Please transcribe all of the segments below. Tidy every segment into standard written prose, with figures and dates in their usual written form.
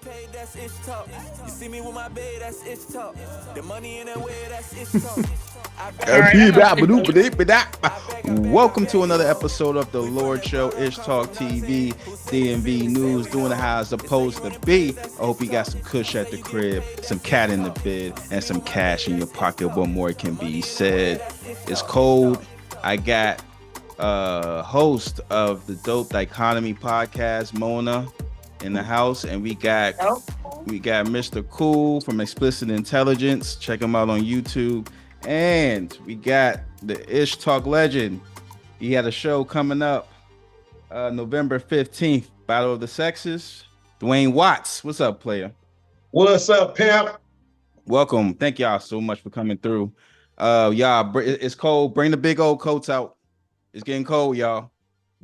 paid, that's ish talk. You see me with my babe, that's ish talk. The money in the way, that's ish talk. Welcome to another episode of the Lord Show, Ish Talk TV, DMV News, doing it how it's supposed to be. I hope you got some kush at the crib, some cat in the bed, and some cash in your pocket. What more can be said? It's cold. I got host of the Dope Dichotomy podcast, Mona, in the house, and we got Mr. Cool from Explicit Intelligence. Check him out on YouTube. And we got the Ish Talk legend. He had a show coming up November 15th, Battle of the Sexes. Dwayne Watts. What's up, player? What's up, pimp? Welcome. Thank y'all so much for coming through. Y'all, it's cold. Bring the big old coats out. It's getting cold, y'all.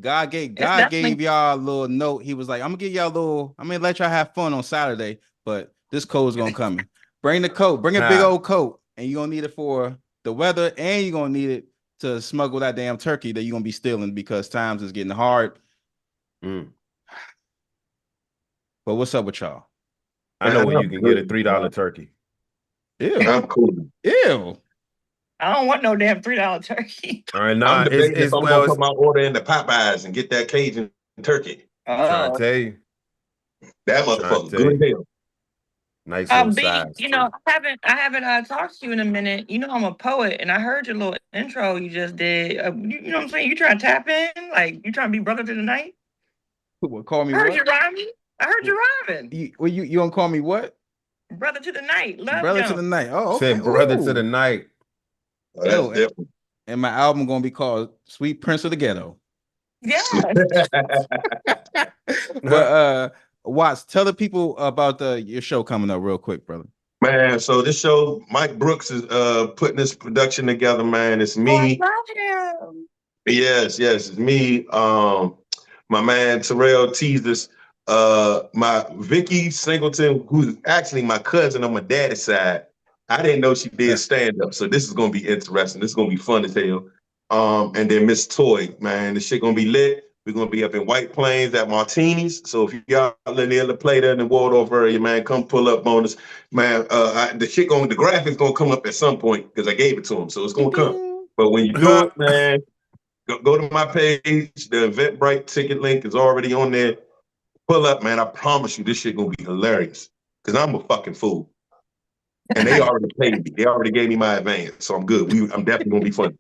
God gave y'all a little note. He was like, I'm gonna let y'all have fun on Saturday, but this cold's gonna come. Bring the coat, bring a big old coat, and you're gonna need it for the weather, and you're gonna need it to smuggle that damn turkey that you're gonna be stealing because times is getting hard. But what's up with y'all? I know where you can get a $3 turkey. Ew. I'm cool. Ew. I don't want no damn $3 turkey. All right, I'm debating if I'm gonna put my order in the Popeyes and get that Cajun turkey. I'm trying to tell you. That motherfucker good as hell. Nice size. You know, I haven't talked to you in a minute. You know, I'm a poet, and I heard your little intro you just did. You know what I'm saying? You trying to tap in? Like, you trying to be brother to the night? What, call me I heard what? you rhyming. I heard you rhyming. You gonna call me what? Brother to the night. Love brother jump. to the night. Oh, okay. Said brother to the night. Oh, that's different. And my album gonna be called Sweet Prince of the Ghetto. Yes. But Watts, tell the people about your show coming up real quick, brother. Man, so this show, Mike Brooks is putting this production together, man. It's me. Oh, I love him. Yes, it's me. My man Terrell teased my Vicky Singleton, who's actually my cousin on my daddy's side. I didn't know she did stand-up, so this is gonna be interesting. This is gonna be fun as hell. And then Miss Toy, man, this shit gonna be lit. We're gonna be up in White Plains at Martini's. So if y'all in the play there in the Waldorf area, man, come pull up on us. Man, the graphics gonna come up at some point because I gave it to him, so it's gonna come. But when you do it, man, go to my page. The Eventbrite ticket link is already on there. Pull up, man. I promise you, this shit gonna be hilarious. Cause I'm a fucking fool. And they already paid me. They already gave me my advance, so I'm good. I'm definitely gonna be funny.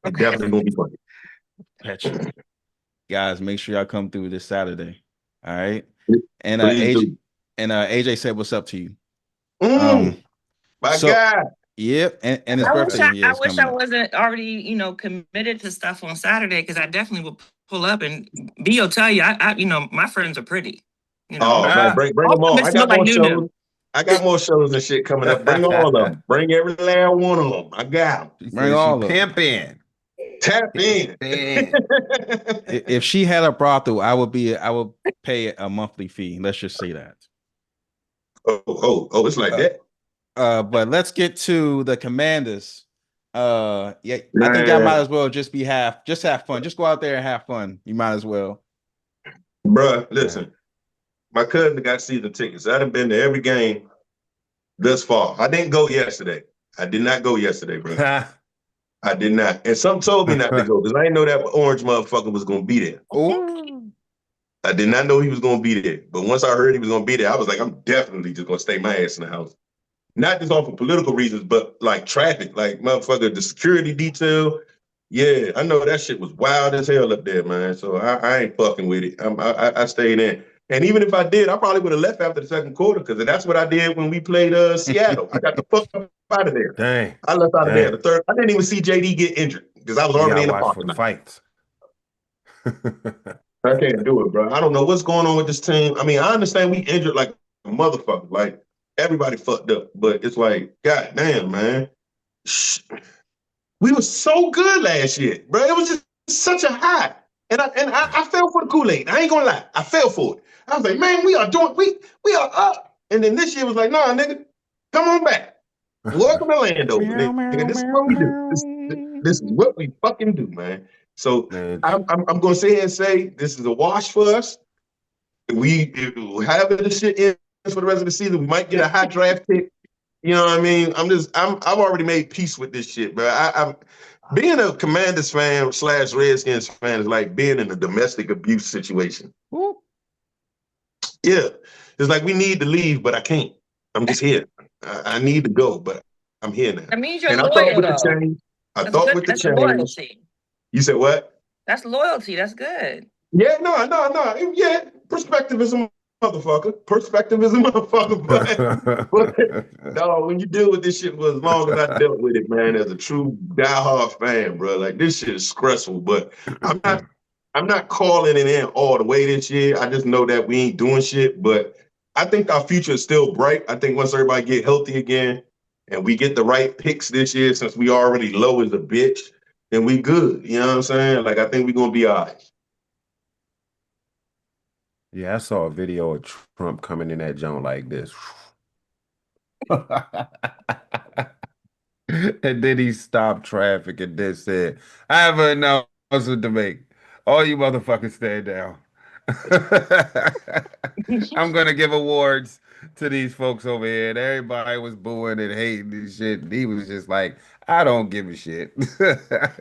I'm definitely gonna be funny. Guys, make sure y'all come through this Saturday. All right. And AJ said, "What's up to you?" My God. Yep. And his birthday. I wish I wasn't already, committed to stuff on Saturday because I definitely would pull up and B.O. tell you, I my friends are pretty. Man, bring them on. I got more shows. I got more shows and shit coming up. Bring all of them. Bring every last one of them. I got them. Bring all of them. Pimp in. Tap in. If she had a brothel, I would pay a monthly fee. Let's just say that. Oh, it's like that. But let's get to the Commanders. I think y'all might as well just have fun. Just go out there and have fun. You might as well. Bruh, listen. My cousin got season tickets. I done been to every game thus far. I didn't go yesterday. I did not go yesterday, bro. I did not. And some told me not to go because I didn't know that orange motherfucker was going to be there. Ooh. I did not know he was going to be there. But once I heard he was going to be there, I was like, I'm definitely just going to stay my ass in the house. Not just off of political reasons, but like traffic, like motherfucker, the security detail. Yeah, I know that shit was wild as hell up there, man. So I ain't fucking with it. I stayed in. And even if I did, I probably would have left after the second quarter because that's what I did when we played Seattle. I got the fuck out of there. Dang. I left out of there. The third, I didn't even see JD get injured because I was already in the parking lot. Fights. I can't do it, bro. I don't know what's going on with this team. I mean, I understand we injured like a motherfucker. Like, everybody fucked up. But it's like, God damn, man. We were so good last year, bro. It was just such a high. And I fell for the Kool-Aid. I ain't gonna lie. I fell for it. I was like, man, we are up. And then this year was like, nah, nigga, come on back. Welcome to Landover, nigga. This is what we do. This is what we fucking do, man. So I'm gonna sit here and say this is a wash for us. However this shit ends for the rest of the season. We might get a high draft pick. You know what I mean? I've already made peace with this shit, bro. I'm being a Commanders fan / Redskins fan is like being in a domestic abuse situation. Ooh. Yeah. It's like we need to leave, but I can't. I'm just here. I need to go, but I'm here now. That means you're And I loyal, thought with though. the change, That's good. That's loyalty. You said what? That's loyalty. That's good. Yeah, no. Yeah, perspective is a motherfucker. Perspective is a motherfucker. But dog, when you deal with this shit for as long as I dealt with it, man, as a true diehard fan, bro, like this shit is stressful. But I'm not calling it in all the way this year. I just know that we ain't doing shit. But I think our future is still bright. I think once everybody get healthy again and we get the right picks this year, since we already low as a bitch, then we good. You know what I'm saying? Like, I think we're gonna be all right. Yeah, I saw a video of Trump coming in that joint like this. And then he stopped traffic and then said, I have an announcement to make. All you motherfuckers stand down. I'm gonna give awards to these folks over here. And everybody was booing and hating and shit. And he was just like, I don't give a shit. That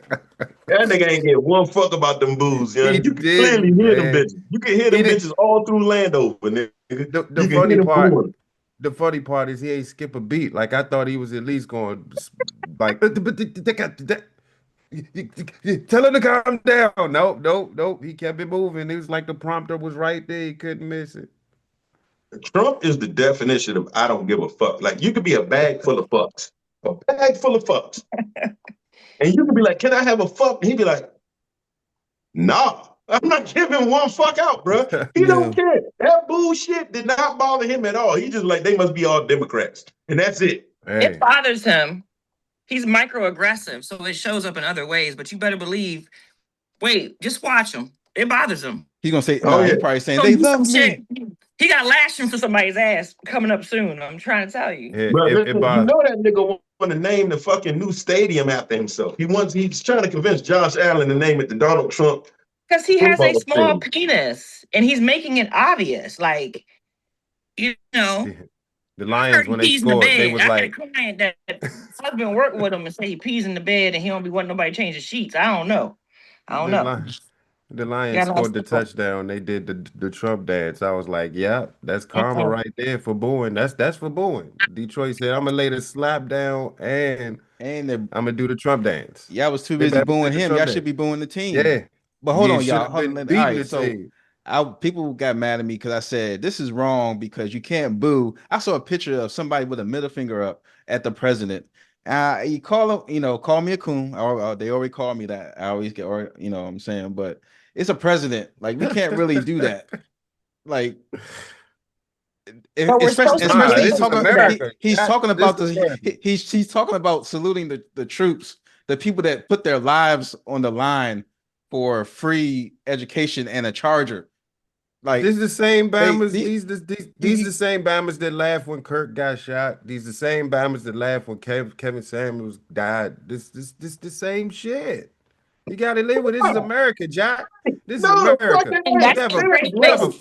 nigga ain't get one fuck about them boos, you know? You can clearly hear them bitches. You can hear them bitches all through Landover, nigga. The funny part is he ain't skip a beat. Like, I thought he was at least going like tell him to calm down. Nope. He kept it moving. It was like the prompter was right there. He couldn't miss it. Trump is the definition of I don't give a fuck. Like, you could be a bag full of fucks. A bag full of fucks. And you could be like, can I have a fuck? And he'd be like, nah, I'm not giving one fuck out, bro. He don't care. That bullshit did not bother him at all. He just like, they must be all Democrats. And that's it. Hey. It bothers him. He's microaggressive, so it shows up in other ways. But you better believe, wait, just watch him. It bothers him. He's going to say, he's probably saying, they love me. He got lashing for somebody's ass coming up soon. I'm trying to tell you. Bro, you know that nigga want to name the fucking new stadium after himself. He's trying to convince Josh Allen to name it the Donald Trump. Because he has a small penis and he's making it obvious. Like, you know. The Lions, when they scored, they was like. I had a client that husband worked with him and say he pees in the bed and he don't be wanting nobody to change the sheets. I don't know. The Lions scored the touchdown. They did the Trump dance. I was like, yeah, that's karma right there for booing. That's for booing. Detroit said, I'm gonna lay the slap down and I'm gonna do the Trump dance. Y'all was too busy booing him. Y'all should be booing the team. Yeah. But hold on, y'all. All right, so people got mad at me because I said this is wrong because you can't boo. I saw a picture of somebody with a middle finger up at the president. You call him, call me a coon. Or they already call me that. I always get, or what I'm saying, but it's a president. Like, we can't really do that. Like, especially he's talking about he's talking about saluting the troops, the people that put their lives on the line for free education and a charger. Like, this is the same Bammers. These the same Bammers that laughed when Kirk got shot. These the same Bammers that laughed when Kevin Samuels died. This the same shit. You gotta live with this. Is America, Jack. This is America. That's the dream they sell us.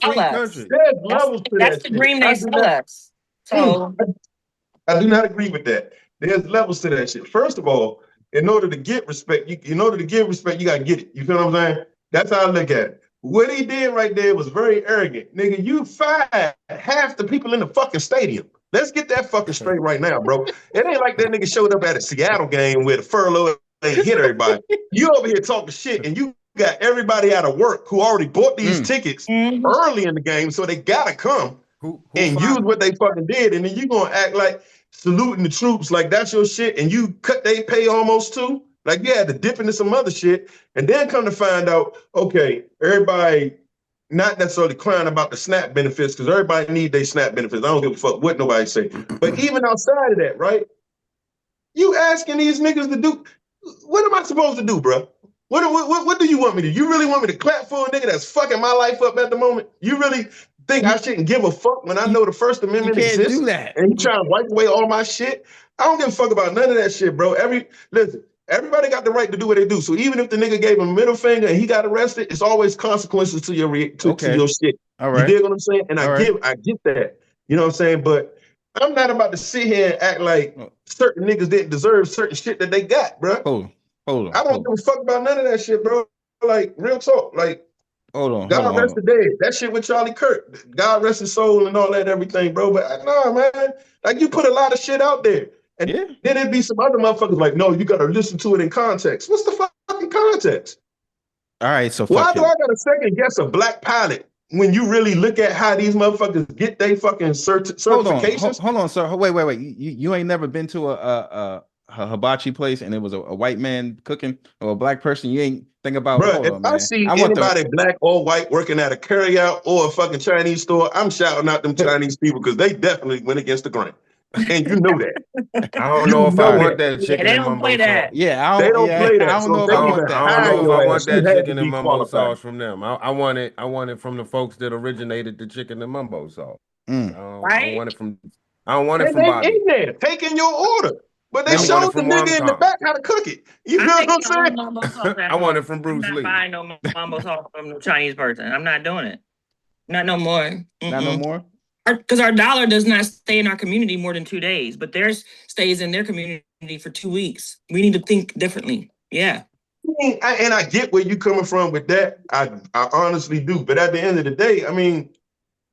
That's the dream they sell us. So I do not agree with that. There's levels to that shit. First of all, in order to get respect, you gotta get it. You feel what I'm saying? That's how I look at it. What he did right there was very arrogant. Nigga, you fired half the people in the fucking stadium. Let's get that fucking straight right now, bro. It ain't like that nigga showed up at a Seattle game with a furlough and hit everybody. You over here talking shit and you got everybody out of work who already bought these tickets early in the game, so they gotta come and use what they fucking did. And then you gonna act like saluting the troops like that's your shit and you cut they pay almost too? Like, you had to dip into some other shit and then come to find out, okay, everybody not necessarily crying about the SNAP benefits because everybody need their SNAP benefits. I don't give a fuck what nobody say. But even outside of that, right? You asking these niggas to do, what am I supposed to do, bro? What do you want me to do? You really want me to clap for a nigga that's fucking my life up at the moment? You really think I shouldn't give a fuck when I know the First Amendment exists? Do that. And you trying to wipe away all my shit? I don't give a fuck about none of that shit, bro. Listen. Everybody got the right to do what they do. So even if the nigga gave him a middle finger and he got arrested, it's always consequences to your shit. All right. You dig what I'm saying? And I get that. You know what I'm saying? But I'm not about to sit here and act like certain niggas didn't deserve certain shit that they got, bro. Hold on. I don't give a fuck about none of that shit, bro. Like, real talk. Like, God rest the dead. That shit with Charlie Kirk. God rest his soul and all that, everything, bro. But nah, man. Like, you put a lot of shit out there. And then it'd be some other motherfuckers like, no, you gotta listen to it in context. What's the fucking context? All right, so why do I gotta second guess a black pilot when you really look at how these motherfuckers get their fucking certifications? Hold on, sir. Wait. You ain't never been to a hibachi place and it was a white man cooking or a black person? You ain't think about, Bro, hold if on, I man. see anybody black or white working at a carryout or a fucking Chinese store, I'm shouting out them Chinese people because they definitely went against the grain. And you know that. I don't know if I want that chicken and mumbo sauce. Yeah, they don't play that. I don't So know if if they I even want that. I don't hire know if I your want ass, you that had chicken to and be mumbo qualified. sauce from them. I want it from the folks that originated the chicken and mumbo sauce. I don't want it from Bobby. In there, taking your order. But they showed the nigga in the back how to cook it. You know what I'm saying? I want it from Bruce Lee. I'm not buying no mumbo sauce from no Chinese person. I'm not doing it. Not no more. Not no more? Because our dollar does not stay in our community more than 2 days, but theirs stays in their community for 2 weeks. We need to think differently. Yeah. And I get where you coming from with that. I honestly do. But at the end of the day, I mean,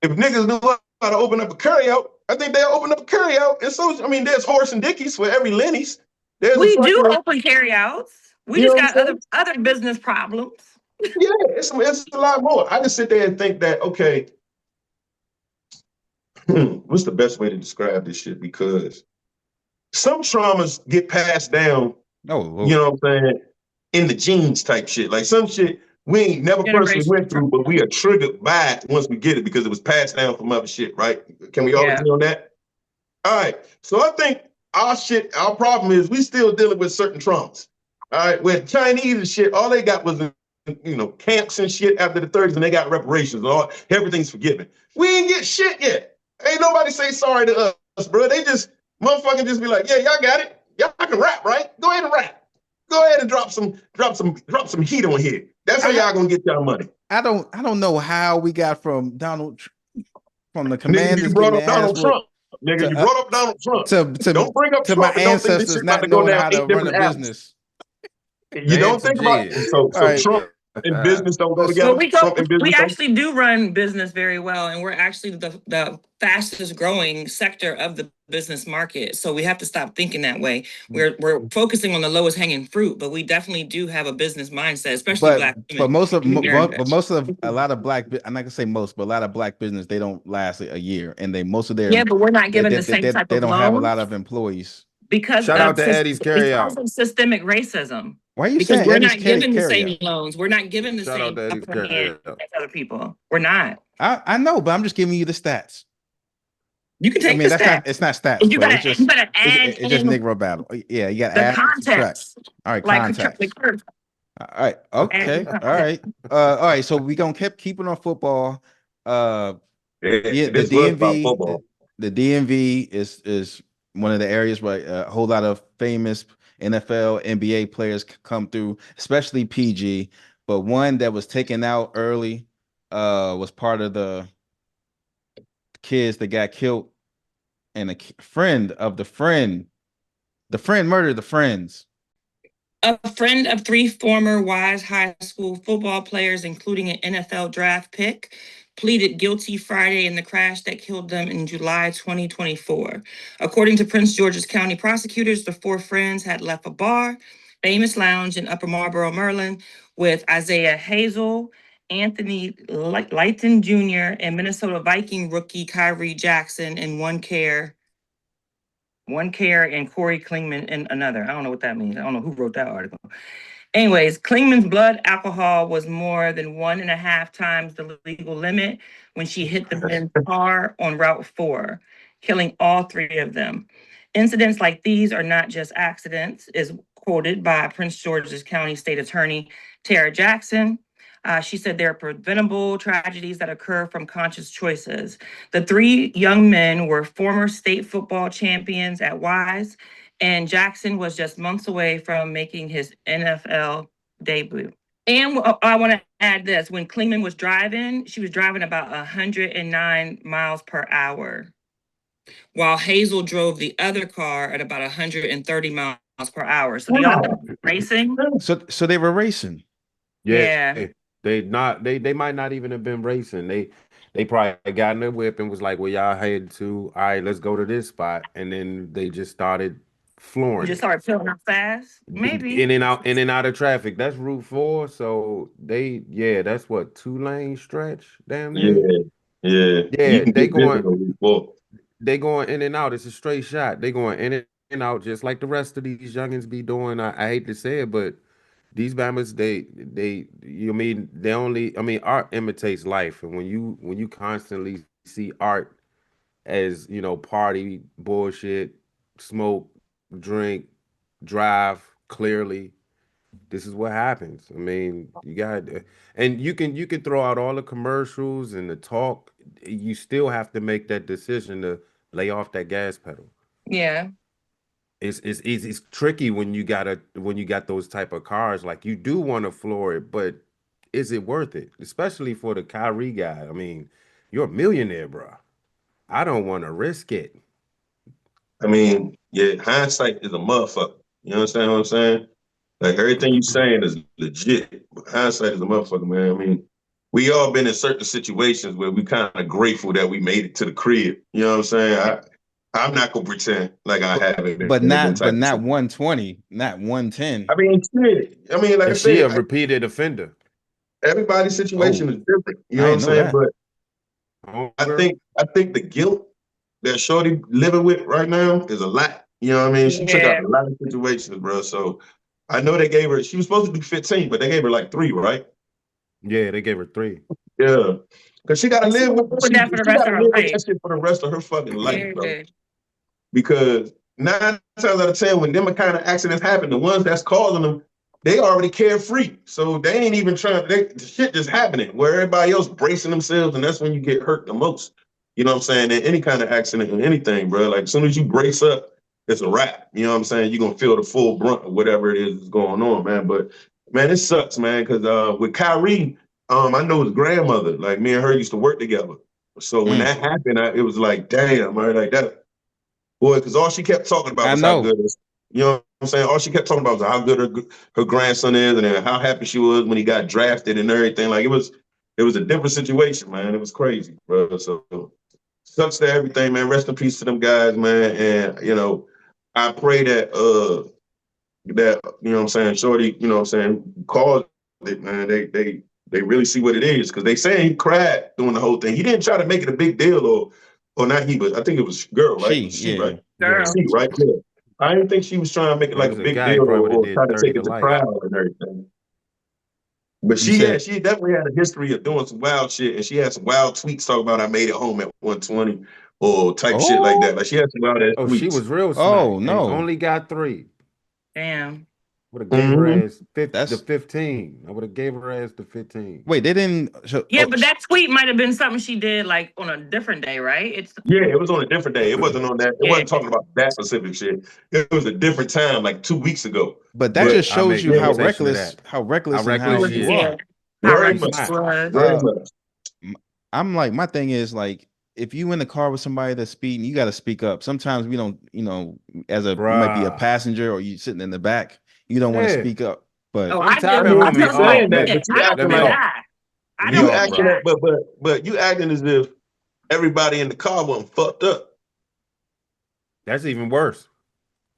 if niggas knew how to open up a carryout, I think they'll open up a carryout. And so, I mean, there's Horse and Dickies for every Lenny's. We do open carryouts. We just got other business problems. Yeah, it's a lot more. I just sit there and think that, okay, what's the best way to describe this shit? Because some traumas get passed down, you know what I'm saying, in the genes type shit. Like some shit we ain't never personally went through, but we are triggered by it once we get it because it was passed down from other shit, right? Can we all agree on that? All right. So I think our problem is we still dealing with certain traumas. All right. With Chinese and shit, all they got was, camps and shit after the 30s and they got reparations. Everything's forgiven. We ain't get shit yet. Ain't nobody say sorry to us, bro. They just motherfucking just be like, yeah, y'all got it. Y'all can rap, right? Go ahead and rap. Go ahead and drop some heat on here. That's how y'all gonna get y'all money. I don't know how we got from the commanders. You brought up Donald Trump. Nigga, you brought up Donald Trump. Don't bring up to Trump my ancestors not knowing how to run a business. You don't think about it. So Trump and business don't go together. We actually do run business very well, and we're actually the fastest growing sector of the business market. So we have to stop thinking that way. We're focusing on the lowest hanging fruit, but we definitely do have a business mindset, especially black women. But a lot of black, I'm not gonna say most, but a lot of black business, they don't last a year, and most of their but we're not given the same type of they don't loans have a lot of employees. Because shout out to Eddie's Carryout. Because of systemic racism. Why are you because saying we're Eddie's not given the Carryout? same loans? We're not given the same upper hand as other people. We're not. I know, but I'm just giving you the stats. You can take the stats. It's not stats. You gotta add. It's just Negro battle. Yeah, you got to add context. All right, context. All right. Okay. All right. All right. So we gonna keep it on football. The DMV. The DMV is one of the areas where a whole lot of famous NFL, NBA players come through, especially PG. But one that was taken out early was part of the kids that got killed, and a friend of the friend murdered the friends. A friend of 3 former Wise High School football players, including an NFL draft pick, pleaded guilty Friday in the crash that killed them in July 2024. According to Prince George's County prosecutors, the 4 friends had left a bar, Famous Lounge in Upper Marlboro, Maryland, with Isaiah Hazel, Anthony Lighton Jr., and Minnesota Viking rookie Kyrie Jackson in one care, and Corey Klingman in another. I don't know what that means. I don't know who wrote that article. Anyways, Klingman's blood alcohol was more than 1.5 times the legal limit when she hit the men's car on Route 4, killing all 3 of them. Incidents like these are not just accidents, is quoted by Prince George's County State Attorney Tara Jackson. She said there are preventable tragedies that occur from conscious choices. The 3 young men were former state football champions at Wise, and Jackson was just months away from making his NFL debut. And I want to add this. When Klingman was driving, she was driving about 109 miles per hour. while Hazel drove the other car at about 130 miles per hour. So they all racing. So they were racing. Yeah. They might not even have been racing. They probably got in their whip and was like, "Well, y'all headed to, all right, let's go to this spot," and then they just started flooring Just it. started peeling up fast. Maybe. In and out of traffic. That's Route 4. So that's what, 2 lane stretch, damn near. Yeah, yeah. You Yeah, can get this in a week. Well, they going in and out. It's a straight shot. They going in and out just like the rest of these youngins be doing. I hate to say it, but these Bammers, you mean they only, I mean, art imitates life, and when you constantly see art as, party, bullshit, smoke, drink, drive, clearly, this is what happens. I mean, you got, and you can throw out all the commercials and the talk. You still have to make that decision to lay off that gas pedal. Yeah. It's tricky when you got those type of cars. Like, you do want to floor it, but is it worth it? Especially for the Kyrie guy. I mean, you're a millionaire, bro. I don't want to risk it. I mean, yeah, hindsight is a motherfucker. You understand what I'm saying? Like, everything you saying is legit. But hindsight is a motherfucker, man. I mean, we all been in certain situations where we kind of grateful that we made it to the crib. You know what I'm saying? I'm not gonna pretend like I haven't been But in them not type of 120, not 110. I mean, shit. I mean, like I And she a said, repeated offender. everybody's situation Oh, is different. You know I what I'm didn't know saying? that. But Hunger. I think the guilt that Shorty living with right now is a lot. You know what I mean? She took out Yeah. a lot of situations, bro. So I know they gave her, she was supposed to do 15, but they gave her like 3, right? Yeah, they gave her 3. Yeah. Cause she gotta And she live will with live with that for the rest of gotta her live with life. that shit for the rest of her fucking life, bro. Yeah. Because 9 times out of 10, when them kind of accidents happen, the ones that's causing them, they already carefree. So they ain't even trying, the shit just happening where everybody else bracing themselves, and that's when you get hurt the most. You know what I'm saying? In any kind of accident or anything, bro. Like, as soon as you brace up, it's a wrap. You know what I'm saying? You're gonna feel the full brunt of whatever it is that's going on, man. But man, it sucks, man, because with Kyrie, I know his grandmother. Like, me and her used to work together. So when that happened, it was like, damn, man, like that. Boy, because all she kept talking about I was how know. good it is. You know what I'm saying? All she kept talking about was how good her grandson is, and then how happy she was when he got drafted and everything. Like, it was a different situation, man. It was crazy, bro. So sucks to everything, man. Rest in peace to them guys, man. And I pray that you know what I'm saying, Shorty, you know what I'm saying, caused it, man. They really see what it is, because they saying he cried doing the whole thing. He didn't try to make it a big deal, or not he, but I think it was girl, right? It was she, Yeah. right? Girl. She, right? Yeah. I didn't think she was trying to make it If it like a was a big guy, he deal, probably would have or try did to 30 take to it to life. trial and everything. But You said she definitely had a history of doing some wild shit, and she had some wild tweets talking about I made it home at 120 or type shit like that. Like, she had some wild ass Oh, she tweets. was real Oh smack and no. only got 3. Damn. Would have gave her Mm-hmm. ass the That's 15. I would have gave her ass the 15. wait, they didn't Yeah, but that tweet might have been something she did like on a different day, right? It's Yeah, it was on a different day. It wasn't on that. It yeah. wasn't talking about that specific shit. It was a different time, like 2 weeks ago. but that But just I shows make you yeah, how no mention of reckless, that. How and how reckless she you is. Yeah. are. How very She reckless much, it smacked. was. very Uh much. I'm like, my thing is, like, if you in the car with somebody that's speeding, you got to speak up. Sometimes we don't, you might be a Bruh. passenger or you sitting in the back, you don't want to Yeah. speak up. But Oh, I'm I I tapping do. mean, I homie you tell off. somebody, saying that, yeah, but you I don't Let acting see me the like off. guy. I We don't you see off, the acting bro. guy. that, but you acting as if everybody in the car wasn't fucked up. That's even worse.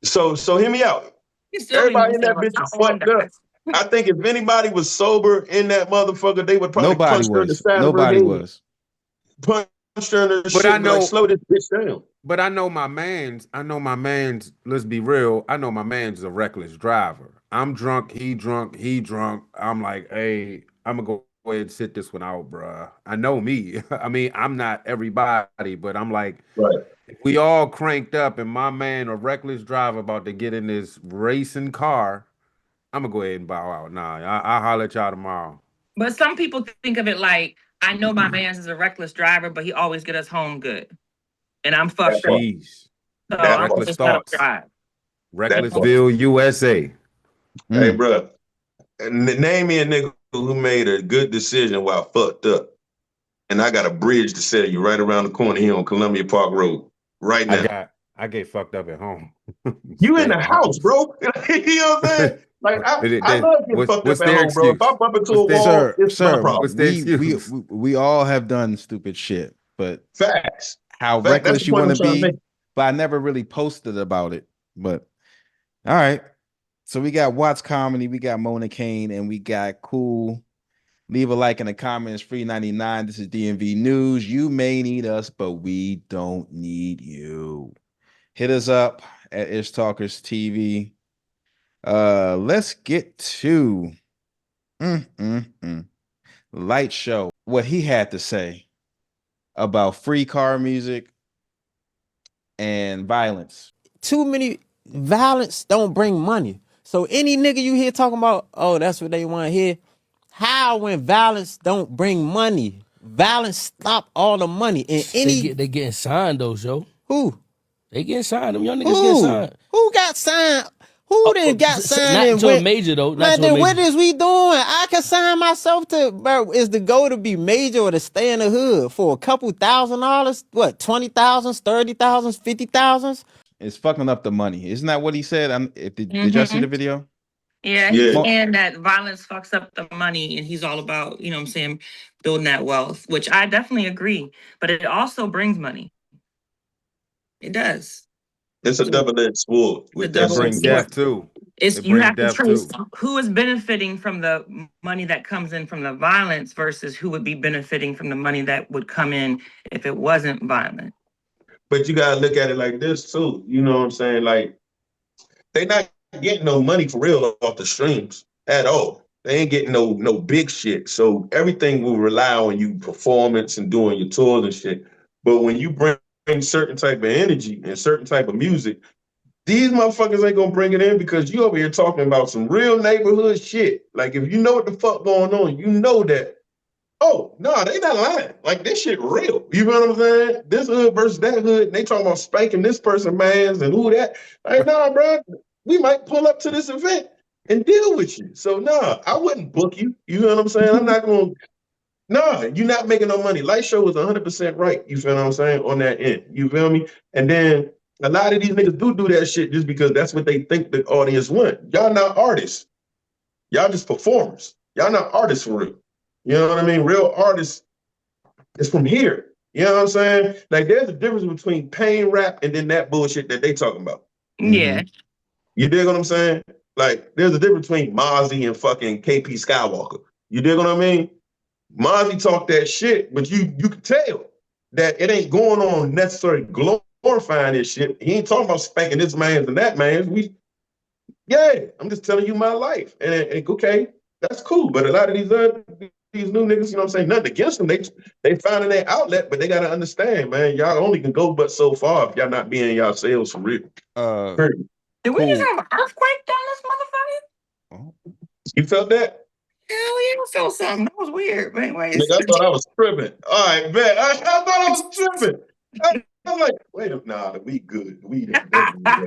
So hear me out. You still be Everybody in missing that like bitch is not one fucked up. guy. I think if anybody was sober in that motherfucker, they would probably nobody punch her in the was. side of her Nobody head, was. punch her in her But shit, I and be like, know, slow this bitch down. but I know my man's, let's be real. I know my man's a reckless driver. I'm drunk, he drunk. I'm like, hey, I'm gonna go ahead and sit this one out, bruh. I know me. I mean, I'm not everybody, but I'm like, Right. if we all cranked up and my man, a reckless driver, about to get in this racing car, I'm gonna go ahead and bow out. Nah, I'll holler at y'all tomorrow. But some people think of it like, I know my man's is a reckless driver, but he always get us home good. And I'm That frustrated. part. Jeez. So That I'm part. Reckless just let him thoughts. drive. That part. Recklessville, USA. Hey, Mm. bro, name me a nigga who made a good decision while fucked up. And I got a bridge to sell you right around the corner here on Columbia Park Road. right now. I get fucked up at home. You in Stay the at house, home. bro. You know what I'm saying? Like I love getting fucked What's up at their home, bro. If excuse? I bump into What's a their, wall, it's my Sir, problem. what's their we excuse? all have done stupid shit, but Facts. how That's reckless the you point want I'm to trying to be. make. But I never really posted about it. But all right. So we got Watts Comedy, we got Mona Kane, and we got Cool. Leave a like in the comments. Free 99. This is DMV News. You may need us, but we don't need you. Hit us up at Ish Talkers TV. Let's get to Light Show. What he had to say about free car music and violence. Too many violence don't bring money. So any nigga you hear talking about, oh, that's what they want to hear. How when violence don't bring money? Violence stop all the money. And They getting signed though, Joe. who? They getting signed. Them young niggas getting signed. Who got signed? Who then got signed Not and to a went? major though. Not Man, to a then major. what is we doing? I can sign myself to, bro. Is the goal to be major or to stay in the hood for a couple $1,000? What, 20,000s, 30,000s, 50,000s? It's fucking up the money. Isn't that what he said? Did y'all see the video? Yeah, Yeah. he's saying that violence fucks up the money and he's all about, you know what I'm saying, building that wealth, which I definitely agree. But it also brings money. It does. It's a double-edged sword with that. double-edged Bring death too. It's It you bring have to death trace too. who is benefiting from the money that comes in from the violence versus who would be benefiting from the money that would come in if it wasn't violent. But you gotta look at it like this too. You know what I'm saying? Like they not getting no money for real off the streams at all. They ain't getting no big shit. So everything will rely on you performance and doing your tours and shit. But when you bring certain type of energy and certain type of music, these motherfuckers ain't gonna bring it in because you over here talking about some real neighborhood shit. Like if you know what the fuck going on, you know that. Oh no, they not lying. Like this shit real. You know what I'm saying? This hood versus that hood. And they talking about spanking this person mans and who that. Like nah, bro. We might pull up to this event and deal with you. So nah, I wouldn't book you. You know what I'm saying? I'm not gonna. Nah, you're not making no money. Light Show is 100% right. You feel what I'm saying on that end. You feel me? And then a lot of these niggas do that shit just because that's what they think the audience want. Y'all not artists. Y'all just performers. Y'all not artists for real. You know what I mean? Real artists is from here. You know what I'm saying? Like there's a difference between pain rap and then that bullshit that they talking about. Yeah. You dig what I'm saying? Like there's a difference between Mozzie and fucking KP Skywalker. You dig what I mean? Mozzie talk that shit, but you can tell that it ain't going on necessarily glorifying this shit. He ain't talking about spanking this man's and that man's. I'm just telling you my life. And okay, that's cool. But a lot of these new niggas, you know what I'm saying? Nothing against them. They finding their outlet, but they gotta understand, man, y'all only can go but so far if y'all not being yourselves for real. Did we just have an earthquake down this motherfucker? You felt that? Hell yeah, I felt something. That was weird. But anyways. Nigga, I thought I was tripping. All right, man. I thought I was tripping. I was like, wait a minute, nah, we good. We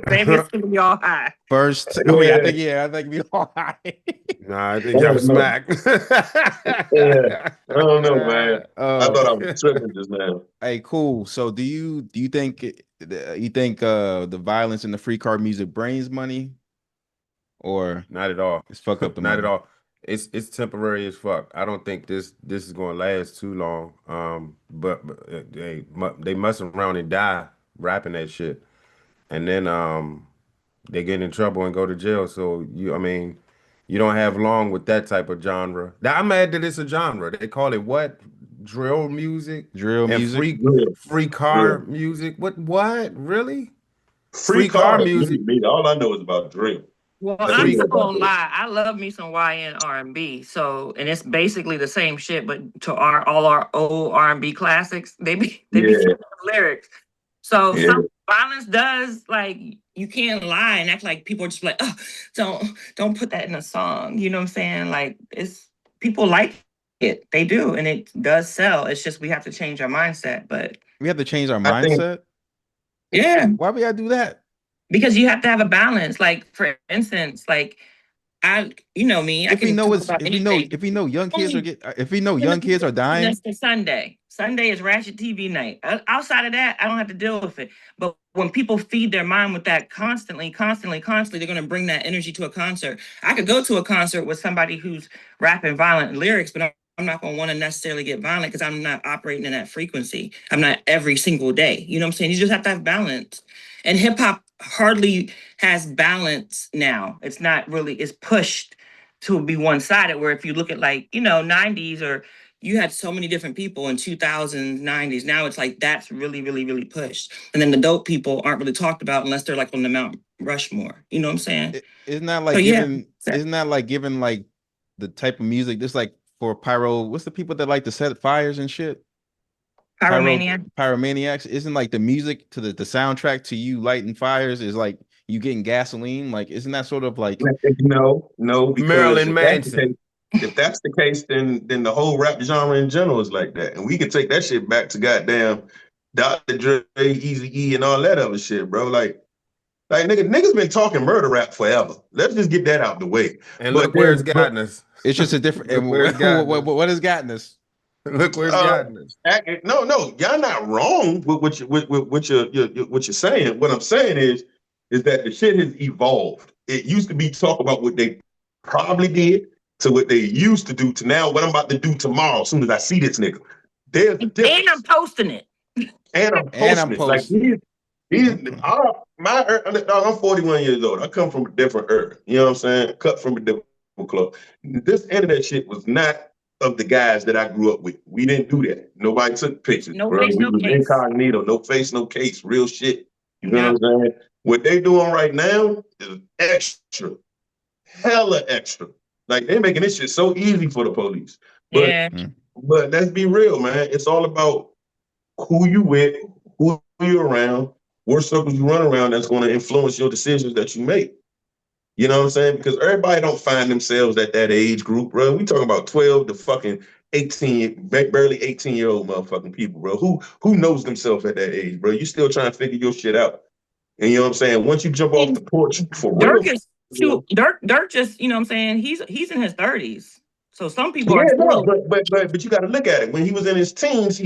Maybe it's gonna be all high. First, I think we all right. Nah, I think y'all smacked. I don't know, man. I thought I was tripping just now. Hey, cool. So do you think the violence in the free car music brings money? Or not at all. It's fuck up the not money. At all. It's temporary as fuck. I don't think this is gonna last too long. But they mess around and die rapping that shit, and then they get in trouble and go to jail. So you don't have long with that type of genre. I'm mad that it's a genre. They call it what? Drill music. Free car music. What? Really? Free car music. All I know is about drill. Well, I'm not gonna lie. I love me some YN R&B. So, and it's basically the same shit, but to all our old R&B classics, they be lyrics. So some violence does, like, you can't lie and act like people are just like, oh, don't put that in a song. You know what I'm saying? Like, it's people like it. They do, and it does sell. It's just we have to change our mindset. But we have to change our mindset. Yeah. Why we gotta do that? Because you have to have a balance. Like, for instance, like you know me. If we know young kids are dying. Sunday. Sunday is Ratchet TV night. Outside of that, I don't have to deal with it. But when people feed their mind with that constantly, they're going to bring that energy to a concert. I could go to a concert with somebody who's rapping violent lyrics, but I'm not going to want to necessarily get violent because I'm not operating in that frequency. I'm not every single day. You know what I'm saying? You just have to have balance. And hip hop hardly has balance now. It's not really, it's pushed to be one-sided, where if you look at 90s, or you had so many different people in 2000s, 90s. Now it's like that's really, really, really pushed. And then the dope people aren't really talked about unless they're like on the Mount Rushmore. You know what I'm saying? Isn't that like giving like the type of music this like for pyro? What's the people that like to set fires and shit? Pyromaniacs. Isn't like the music to the soundtrack to you lighting fires is like you getting gasoline? Like, isn't that sort of like no, because Marilyn Manson. If that's the case, then the whole rap genre in general is like that. And we can take that shit back to goddamn Dr. Dre, Eazy-E, and all that other shit, bro. Like niggas been talking murder rap forever. Let's just get that out the way. And look where it's gotten us. It's just a different. What has gotten us? Look where it's gotten us. No, y'all not wrong with what you're saying. What I'm saying is that the shit has evolved. It used to be talk about what they probably did to what they used to do to now what I'm about to do tomorrow as soon as I see this nigga. There's a difference. And I'm posting it. I'm posting it. I'm 41 years old. I come from a different era. You know what I'm saying? Cut from a different club. This internet shit was not of the guys that I grew up with. We didn't do that. Nobody took pictures. No face, no case. Incognito, no face, no case, real shit. You know what I'm saying? What they doing right now is extra. Hella extra. Like they're making this shit so easy for the police. But let's be real, man. It's all about who you with, who you around, what circles you run around that's going to influence your decisions that you make. You know what I'm saying? Because everybody don't find themselves at that age group, bro. We talking about 12 to fucking 18, barely 18-year-old motherfucking people, bro. Who knows themselves at that age, bro? You still trying to figure your shit out. And you know what I'm saying? Once you jump off the porch for real. Dirk just, you know what I'm saying? He's in his 30s. So some people are still... but you got to look at it. When he was in his teens,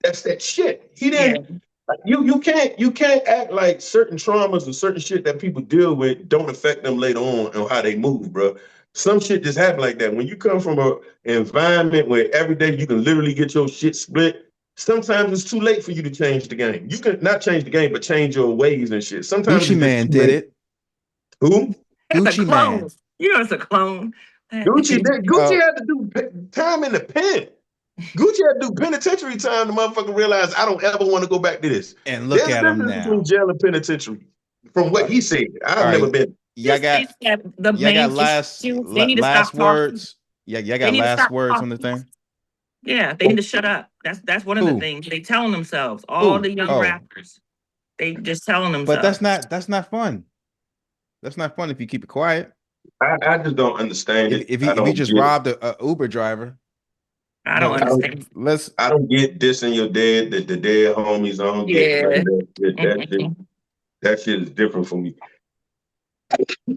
that's that shit. He didn't... Yeah. You can't act like certain traumas or certain shit that people deal with don't affect them later on how they move, bro. Some shit just happen like that. When you come from an environment where every day you can literally get your shit split, sometimes it's too late for you to change the game. You can not change the game, but change your ways and shit. Sometimes Gucci Man did it. Who? Gucci Man. You know it's a clone. Gucci had to do time in the pen. Gucci had to do penitentiary time to motherfucker realize I don't ever want to go back to this. And look at him now. Between jail and penitentiary. From what he said. I've never been. Y'all got last words. Y'all got last words on the thing. Yeah, they need to shut up. That's one of the things. They telling themselves, all the young rappers. They just telling themselves. But that's not fun. That's not fun if you keep it quiet. I just don't understand it. If he just robbed a Uber driver. I don't understand. I don't get dissing your dead, the dead homies. I don't get that shit is different for me.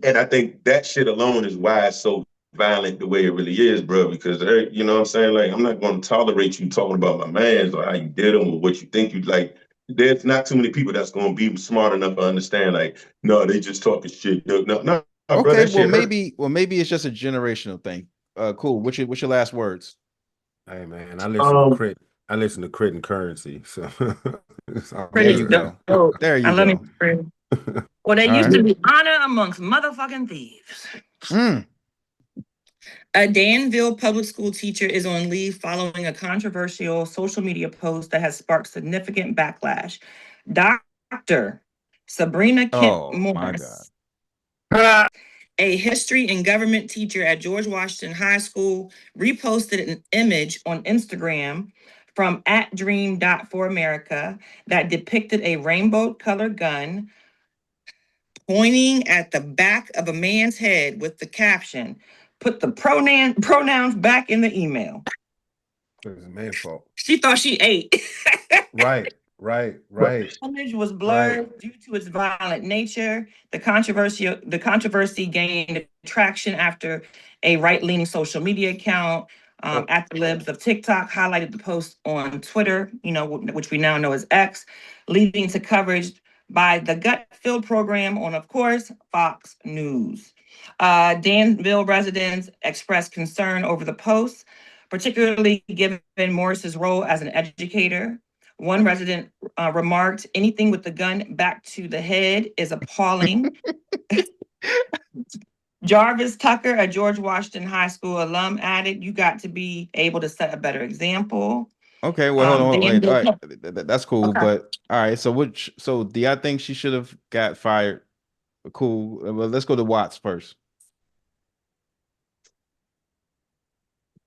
And I think that shit alone is why it's so violent the way it really is, bro. Because you know what I'm saying? Like, I'm not going to tolerate you talking about my mans or how you did them or what you think you like. There's not too many people that's going to be smart enough to understand. Like, no, they just talking shit. No. Okay, bro, maybe it's just a generational thing. Cool. What's your last words? Hey man, I listen to Crit and Currency. So there you go. There you go. Well, they used to be honor amongst motherfucking thieves. A Danville public school teacher is on leave following a controversial social media post that has sparked significant backlash. Dr. Sabrina Kent Morris, a history and government teacher at George Washington High School, reposted an image on Instagram from @dream.for-America that depicted a rainbow-colored gun pointing at the back of a man's head with the caption, "Put the pronouns back in the email." It was a man's fault. She thought she ate. Right. The image was blurred due to its violent nature. The controversy gained traction after a right-leaning social media account At the libs of TikTok highlighted the post on Twitter, which we now know as X, leading to coverage by the Gut Filled program on, of course, Fox News. Danville residents expressed concern over the post, particularly given Morris's role as an educator. One resident remarked, "Anything with the gun back to the head is appalling." Jarvis Tucker, a George Washington High School alum, added, "You got to be able to set a better example." Okay, well, hold on. Wait, all right. That's cool. Okay. But all right, so do y'all think she should have got fired? Cool. Well, let's go to Watts first.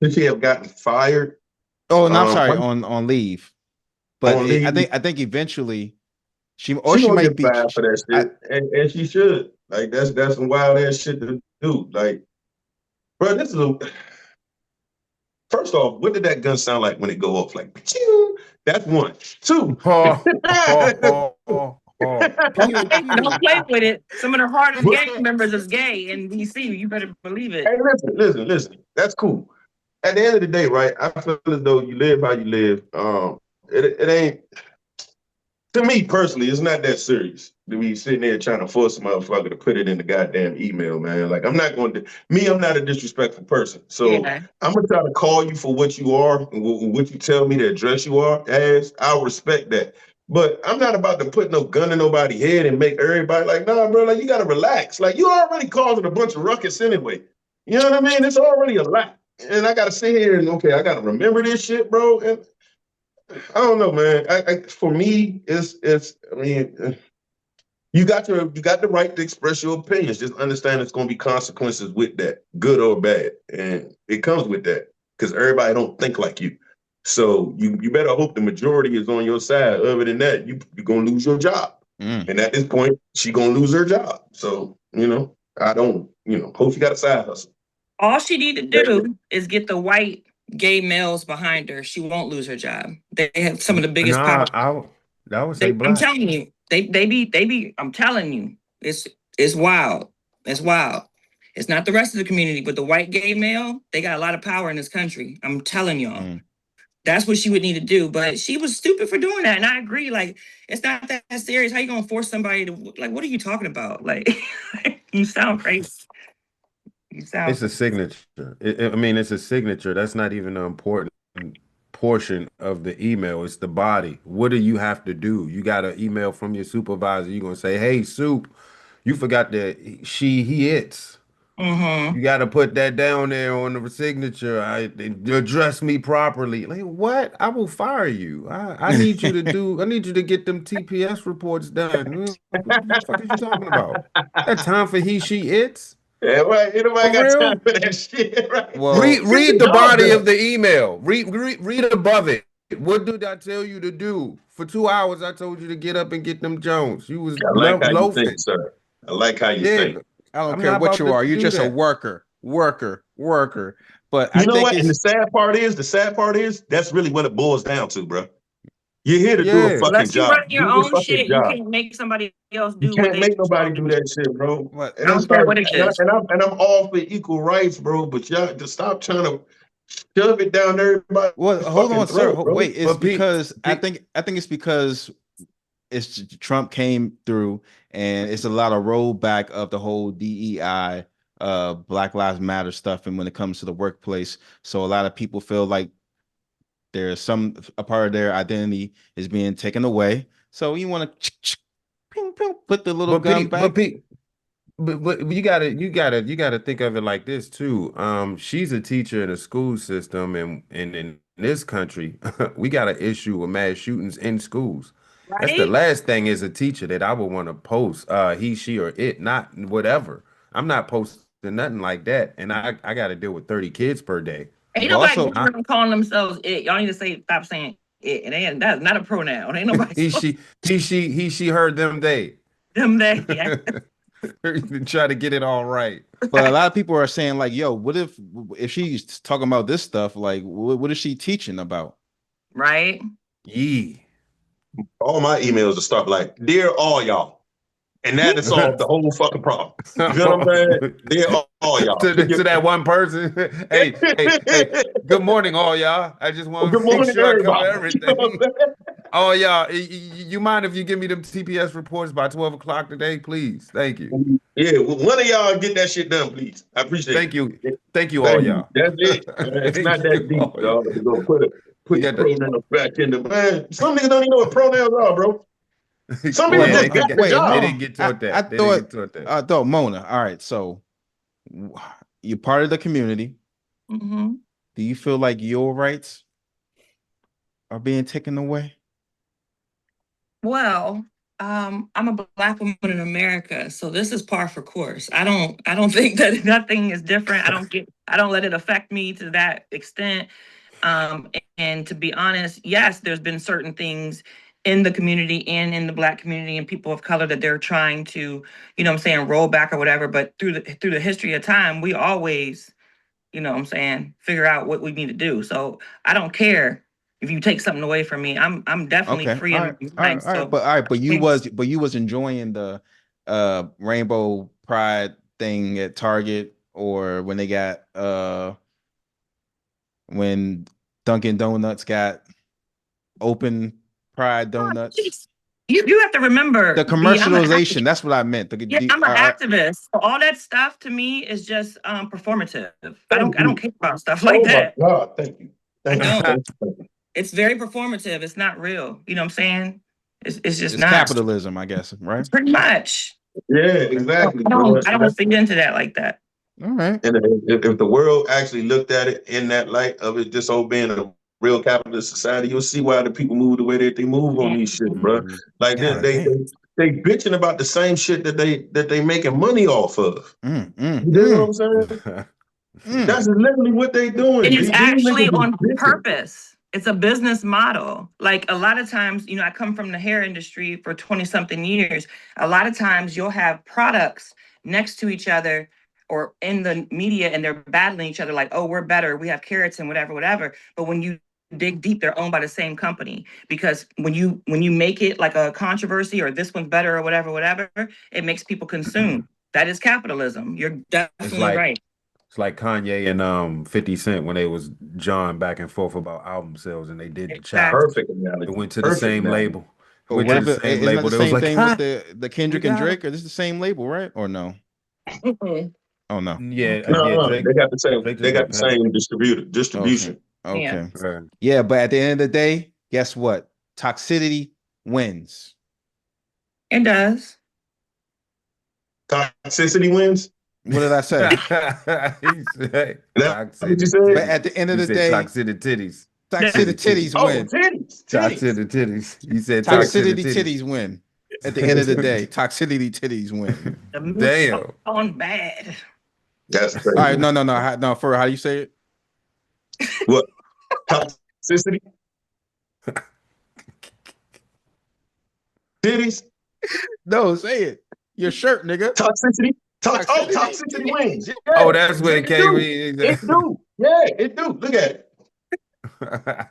Should she have gotten fired? Oh, no, I'm sorry, on leave. But On leave. I think eventually she gonna might get be fired for that shit, and she should. Like that's some wild ass shit to do. Like, bro, this is a. First off, what did that gun sound like when it go off? Like, pachoo? That's one. Two. Don't play with it. Some of the hardest gang members is gay in DC. You better believe it. Hey, listen. That's cool. At the end of the day, right? I feel as though you live how you live. It ain't. To me personally, it's not that serious to be sitting there trying to force a motherfucker to put it in the goddamn email, man. Like, I'm not going to. I'm not a disrespectful person, so Yeah. I'm gonna try to call you for what you are and what you tell me to address you are as. I'll respect that. But I'm not about to put no gun in nobody's head and make everybody like, nah, bro, like you gotta relax. Like you already causing a bunch of ruckus anyway. You know what I mean? It's already a lot. And I gotta sit here and I gotta remember this shit, bro. And I don't know, man. For me, you got the right to express your opinions. Just understand it's gonna be consequences with that, good or bad. And it comes with that. Because everybody don't think like you. So you better hope the majority is on your side. Other than that, you're gonna lose your job. And at this point, she gonna lose her job. So, I don't, hope she got a side hustle. All she need to do is get the white gay males behind her. She won't lose her job. They have some of the biggest power. I would say black. I'm telling you, they be. I'm telling you, it's wild. It's wild. It's not the rest of the community, but the white gay male, they got a lot of power in this country. I'm telling y'all. That's what she would need to do. But she was stupid for doing that. And I agree. Like, it's not that serious. How you gonna force somebody to what are you talking about? Like, you sound crazy. It's a signature. It's a signature. That's not even an important portion of the email. It's the body. What do you have to do? You got an email from your supervisor. You're gonna say, "Hey, Soup, you forgot the he it's." You got to put that down there on the signature. Address me properly. Like what? I will fire you. I need you to do. I need you to get them TPS reports done. What the fuck are you talking about? That time for he, she, it's. Yeah, right. Nobody got time for that shit. Right. Well, read the body of the email. Read above it. What did I tell you to do? For 2 hours, I told you to get up and get them Jones. You was loafing. Think, sir. I like how you think. I don't care what you are. You're just a worker. But you know what? And the sad part is, that's really what it boils down to, bro. You're here to do a fucking job. Unless you run your own shit, you can't make somebody else do. You can't make nobody do that shit, bro. I don't care what it is. And I'm all for equal rights, bro. But y'all just stop trying to shove it down everybody. Well, hold on, sir. Bro. Wait, it's because I think it's because Trump came through, and it's a lot of rollback of the whole DEI, Black Lives Matter stuff, and when it comes to the workplace, so a lot of people feel like there's a part of their identity is being taken away. So you want to put the little gun back. But you gotta think of it like this too. She's a teacher in a school system, and in this country, we got an issue with mass shootings in schools. Right? That's the last thing as a teacher that I would want to post. He, she, or it, not whatever. I'm not posting nothing like that, and I got to deal with 30 kids per day. Ain't nobody calling themselves it. Y'all need to stop saying it. And that's not a pronoun. Ain't nobody. he, she, her, them, they. Them, they. Yeah. Try to get it all right. But a lot of people are saying like, yo, what if she's talking about this stuff? Like, what is she teaching about? Right. Yeah. All my emails will start like, "Dear all y'all," and that is solved the whole fucking problem. You know what I'm saying? Dear all y'all. to that one person. hey, good morning, all y'all. I just want Good to make morning, sure I cover everybody. You know what I'm everything. saying? Oh, y'all, you mind if you give me them TPS reports by 12 o'clock today, please? Thank you. Yeah, well, one of y'all get that shit done, please. I appreciate Thank it. you. Thank you, all Thank you. y'all. That's it. It's Thank not that you, all deep, dog. y'all. We're gonna put Yeah, the pronouns back in the man. Some niggas don't even know what pronouns are, bro. Some Well, niggas yeah, just got the wait, they job. didn't get taught I that. They didn't get taught that. thought Mona. All right, so you're part of the community. Mhm. Do you feel like your rights are being taken away? Well, I'm a Black woman in America, so this is par for course. I don't think that nothing is different. I don't let it affect me to that extent. And to be honest, yes, there's been certain things in the community and in the Black community and people of color that they're trying to, you know what I'm saying, roll back or whatever. But through the history of time, we always, you know what I'm saying, figure out what we need to do. So I don't care if you take something away from me. I'm definitely Okay, free all in right, my mind. So but you was enjoying the rainbow pride thing at Target, or when they got when Dunkin' Donuts got open pride donuts. you have to remember, The B, I'm an activist. commercialization, that's what I meant. Yeah, I'm an activist. So all that stuff to me is just performative. I Thank don't you. care about stuff like Oh my that. God, thank you. I Thank you. don't. Thank you. It's very performative. It's not real. You know what I'm saying? It's just it's not. capitalism, I guess, right? Pretty much. Yeah, Okay. exactly, bro. I don't fit into that like that. All right. And if the world actually looked at it in that light of it just all being a real capitalist society, you'll see why the people move the way that they move on these shit, bro. Mhm. Like God they damn. they bitching about the same shit that they making money off of. Mm, You know what mm, I'm saying? mm. That's literally what they doing. It is These actually niggas is on bitching. purpose. It's a business model. Like a lot of times, you know, I come from the hair industry for 20 something years. A lot of times you'll have products next to each other or in the media and they're battling each other like, oh, we're better. We have carrots and whatever. But when you dig deep, they're owned by the same company. Because when you make it like a controversy or this one's better or whatever, it makes people consume. That is capitalism. You're It's definitely like right. it's like Kanye and 50 Cent when they was John back and forth about album sales and they did the challenge. Exactly. Perfect It analogy. went to the Perfect same analogy. label. But Went what to if the same isn't that label. the They was same like, thing with huh? the We Kendrick and got him. Drake? Or this the same label, right? Or no? Mhm. Oh no. Yeah, Okay. No, Drake. they got the same. Drake They just got got the passed. same Okay. distribution. Yeah. Okay. Right. Yeah, but at the end of the day, guess what? Toxicity wins. It does. Toxicity wins. What did I say? He said That's what you toxicity But said. titties. at the end of You the said day, toxicity titties. toxicity Titty titties titties. Oh, win. titties. Toxicity titties. You said toxicity Toxicity titties. titties win. At the end of the day, toxicity titties win. The mood's Damn. on bad. That's All right, crazy. no. For how do you say it? What? Toxicity? Titties? No, say it. Your shirt, nigga. Toxicity? Toxicity. Toxicity wins. Yeah, Oh, that's yeah, what it it came do. in. It do. Yeah, it do. Look at it.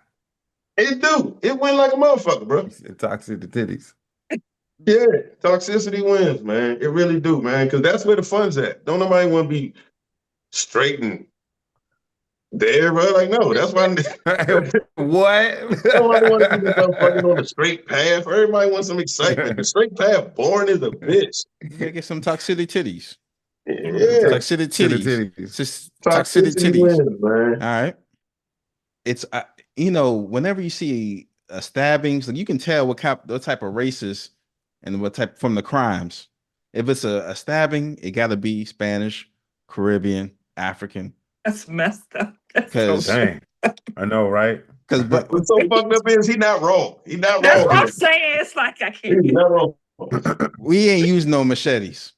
It do. It win like a motherfucker, bro. You said toxicity titties. Yeah, toxicity wins, man. It really do, man. Because that's where the fun's at. Don't nobody want to be straight and there, bro. Like, no, that's why What? nobody want to be this motherfucking on the straight path. Everybody wants some excitement. The straight path, boring as a bitch. You gotta get some toxicity titties. Yeah, Toxicity Toxicity titties. titties. Just toxicity toxicity titties. wins, man. All right. It's you know, whenever you see a stabbings, like you can tell what type of races and what type from the crimes. If it's a stabbing, it got to be Spanish, Caribbean, African. That's messed up. That's so Because Dang. I know, right? but What's so fucked up is he not wrong. He not That's wrong. what I'm Man. saying. It's like I He's can't. not wrong. we ain't using no machetes.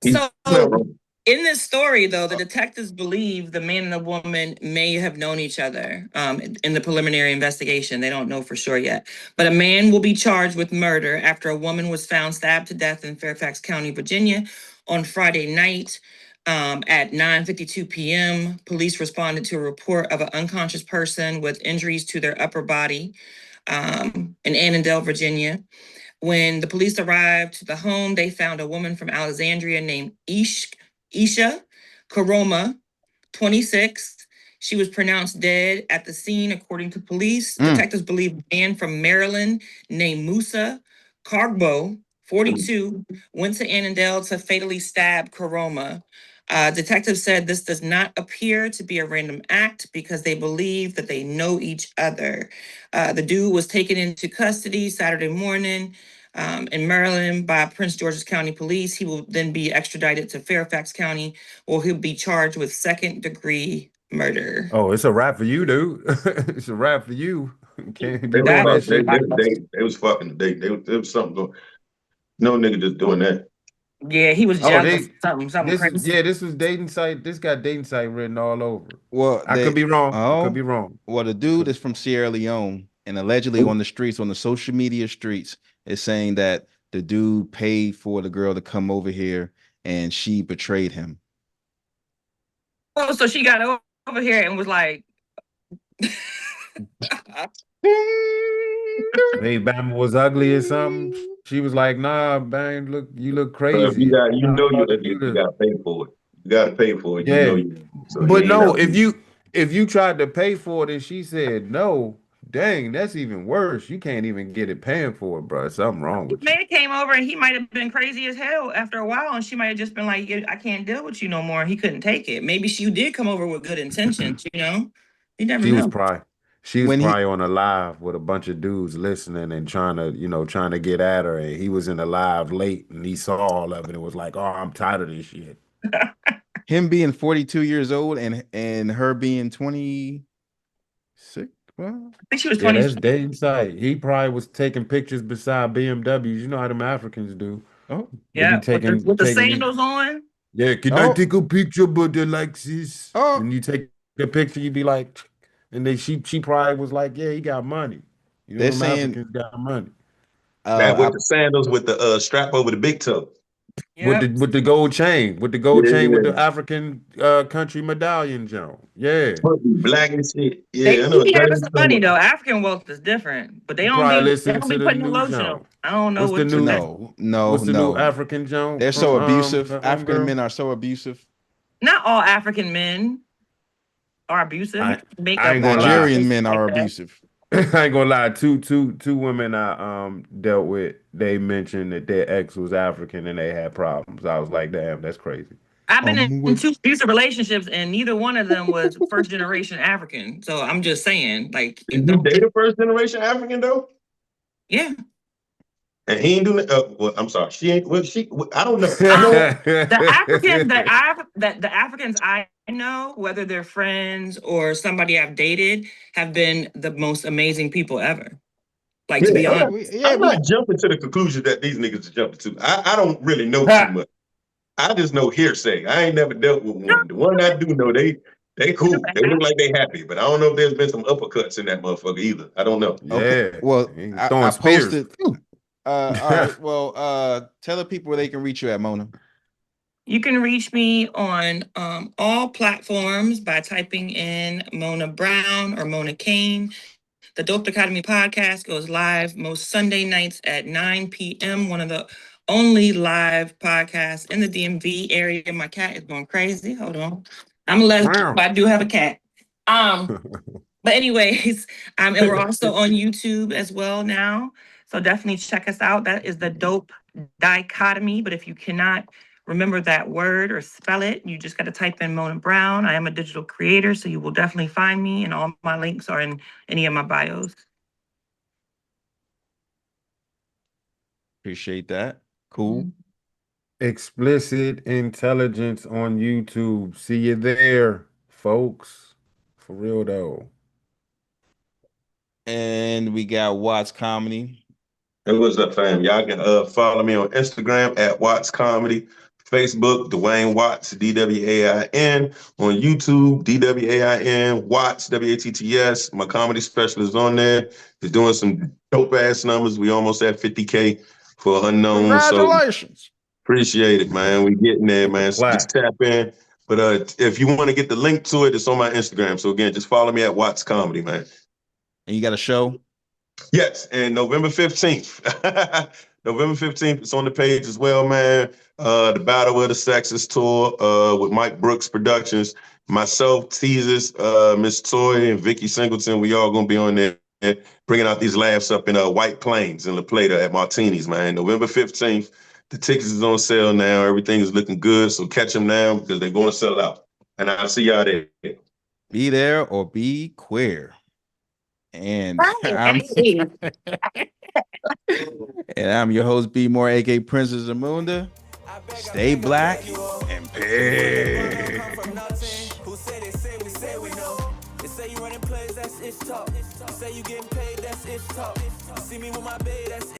He's So not wrong. in this story, though, the detectives believe the man and the woman may have known each other in the preliminary investigation. They don't know for sure yet. But a man will be charged with murder after a woman was found stabbed to death in Fairfax County, Virginia on Friday night. At 9:52 p.m., police responded to a report of an unconscious person with injuries to their upper body in Annandale, Virginia. When the police arrived to the home, they found a woman from Alexandria named Isha Karoma, 26. She was pronounced dead at the scene, according to police. Detectives believe a man from Maryland named Musa Kargbo, 42, went to Annandale to fatally stab Karoma. Detectives said this does not appear to be a random act because they believe that they know each other. The dude was taken into custody Saturday morning in Maryland by Prince George's County Police. He will then be extradited to Fairfax County, or he'll be charged with second-degree murder. Oh, it's a wrap for you, dude. It's a wrap for you. Can't be They doing that was shit. they was fucking. There was something going. No nigga just doing that. Yeah, he was Oh, jealous. Something this crazy. is this was dating site. This got dating site written all over it. Well, I could be wrong. I could be wrong. Well, the dude is from Sierra Leone, and allegedly on the streets, on the social media streets, is saying that the dude paid for the girl to come over here, and she betrayed him. Oh, so she got over here and was like, Maybe Bama was ugly or something. She was like, "Nah, man, you look If crazy. you got, I'm you not know, about to do you this." got to pay for it. You got to pay for it. You know Yeah, you. So you but ain't no, out if you tried to pay for it and she said no, dang, that's even worse. You can't even get it paying for it, bro. Something wrong with you. man came over and he might have been crazy as hell after a while, and she might have just been like, I can't deal with you no more. He couldn't take it. Maybe she did come over with good intentions, you know? You never She was know. probably she was When he probably on a live with a bunch of dudes listening and trying to get at her. And he was in the live late and he saw all of it and was like, "Oh, I'm tired of this shit." him being 42 years old and her being 26. Well, I think she was Yeah, 20. that's dating site. He probably was taking pictures beside BMWs. You know how them Africans do. oh, They be Yeah, with the taking these. sandals on. Yeah, can I oh, take a picture, but they're like this? oh. And you take a picture, you be like, and then she probably was like, yeah, he got money. You know, They're them saying Africans got money. man, with I the sandals with the strap over the big toe. Yep. With the gold chain, with the Yeah, African country medallion, Joe. Yeah. black and shit. They Yeah, I know do be exactly having what some you're talking money about. though. African wealth is different, but You probably they listen don't to be the putting no new lotion on. Joe. I don't know What's the what new that. what's the new no. African Joe They're so from abusive. the African homegirl? men are so abusive. Not all African men are abusive. You I can make I up ain't gonna lie. Nigerian situations men like are that. abusive. I ain't gonna lie. Two women I dealt with. They mentioned that their ex was African and they had problems. I was like, damn, that's crazy. I've been in With two abusive relationships, and neither one of them was first generation African. So I'm just saying, like, Did you don't. date a first generation African though? Yeah. And he ain't doing. Well, I'm sorry. She ain't. Well, she. I don't know. You know what? The African that the Africans I know, whether they're friends or somebody I've dated, have been the most amazing people ever. Like, to Yeah, be honest. I'm not jumping to the conclusion that these niggas are jumping to. I don't really know too much. I just know hearsay. I ain't never dealt with one. The one I do know, they cool. They look like they happy, but I don't know if there's been some uppercuts in that motherfucker either. I don't know. okay. Yeah, Well, he was I throwing spears. posted. All right. Well, tell the people where they can reach you at, Mona. You can reach me on all platforms by typing in Mona Brown or Mona Kane. The Dope Academy podcast goes live most Sunday nights at 9 p.m. One of the only live podcasts in the DMV area. My cat is going crazy. Hold on. I'm a lesbian, but I do have a cat. But anyways, and we're also on YouTube as well now. So definitely check us out. That is the Dope Dichotomy. But if you cannot remember that word or spell it, you just got to type in Mona Brown. I am a digital creator, so you will definitely find me, and all my links are in any of my bios. Appreciate that. Cool. Explicit Intelligence on YouTube. See you there, folks. For real though. And we got Watts Comedy. Hey, what's up, fam? Y'all can follow me on Instagram at Watts Comedy, Facebook, Dwayne Watts, DWAIN, on YouTube, DWAIN, Watts, WATTS. My comedy special is on there. He's doing some dope ass numbers. We almost at 50K for Unknown. So Congratulations. appreciate it, man. We getting there, man. So just tap in. But if you want to get the link to it, it's on my Instagram. So again, just follow me at Watts Comedy, man. And you got a show? Yes, and November 15th. November 15th, it's on the page as well, man. The Battle of the Sexes tour with Mike Brooks Productions. Myself, Teasers, Miss Toy, and Vicky Singleton. We all gonna be on there bringing out these laughs up in White Plains in La Plata at Martini's, man. November 15th. The tickets is on sale now. Everything is looking good, so catch them now because they're going to sell out. And I'll see y'all there. Be there or be queer. And I'm and I'm your host, B More, aka Princess Zamunda. Stay black and peace. Who say they say we say we know? They say you running plays, that's ish talk. You say you getting paid, that's ish talk. You see me with my babe, that's